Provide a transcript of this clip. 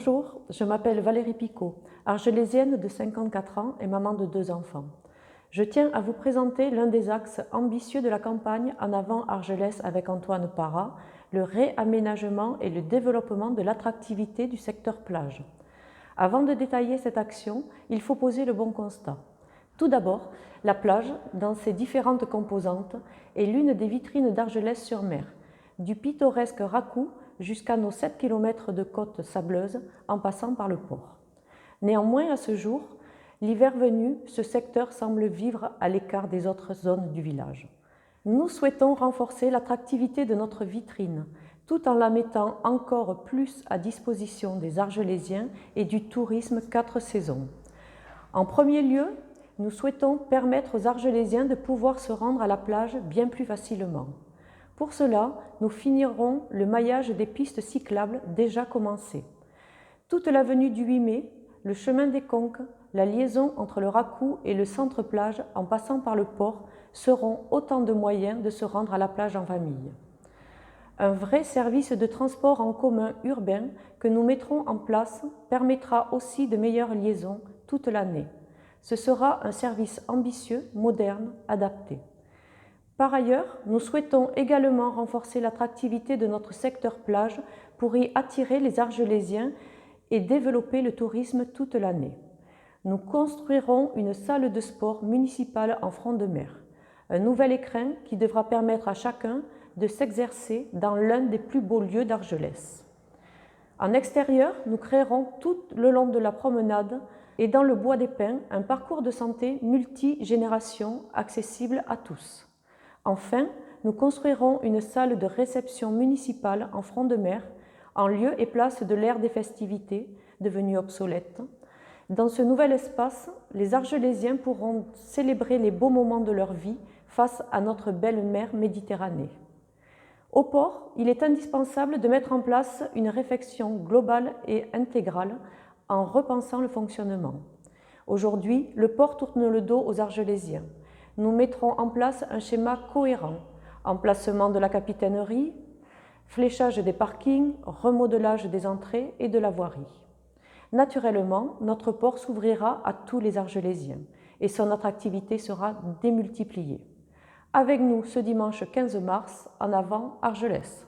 Bonjour, je m'appelle Valérie Picot, argelésienne de 54 ans et maman de 2 enfants. Je tiens à vous présenter l'un des axes ambitieux de la campagne En avant Argelès avec Antoine Parra, le réaménagement et le développement de l'attractivité du secteur plage. Avant de détailler cette action, il faut poser le bon constat. Tout d'abord, la plage, dans ses différentes composantes, est l'une des vitrines d'Argelès-sur-Mer, du pittoresque Racou jusqu'à nos 7 km de côte sableuse en passant par le port. Néanmoins, à ce jour, l'hiver venu, ce secteur semble vivre à l'écart des autres zones du village. Nous souhaitons renforcer l'attractivité de notre vitrine, tout en la mettant encore plus à disposition des Argelésiens et du tourisme 4 saisons. En premier lieu, nous souhaitons permettre aux Argelésiens de pouvoir se rendre à la plage bien plus facilement. Pour cela, nous finirons le maillage des pistes cyclables déjà commencées. Toute l'avenue du 8 mai, le chemin des Conques, la liaison entre le Racou et le centre-plage en passant par le port seront autant de moyens de se rendre à la plage en famille. Un vrai service de transport en commun urbain que nous mettrons en place permettra aussi de meilleures liaisons toute l'année. Ce sera un service ambitieux, moderne, adapté. Par ailleurs, nous souhaitons également renforcer l'attractivité de notre secteur plage pour y attirer les Argelésiens et développer le tourisme toute l'année. Nous construirons une salle de sport municipale en front de mer, un nouvel écrin qui devra permettre à chacun de s'exercer dans l'un des plus beaux lieux d'Argelès. En extérieur, nous créerons tout le long de la promenade et dans le bois des pins un parcours de santé multigénération accessible à tous. Enfin, nous construirons une salle de réception municipale en front de mer, en lieu et place de l'ère des festivités, devenue obsolète. Dans ce nouvel espace, les Argelésiens pourront célébrer les beaux moments de leur vie face à notre belle mer Méditerranée. Au port, il est indispensable de mettre en place une réflexion globale et intégrale en repensant le fonctionnement. Aujourd'hui, le port tourne le dos aux Argelésiens. Nous mettrons en place un schéma cohérent, emplacement de la capitainerie, fléchage des parkings, remodelage des entrées et de la voirie. Naturellement, notre port s'ouvrira à tous les Argelésiens et son attractivité sera démultipliée. Avec nous ce dimanche 15 mars, En avant Argelès.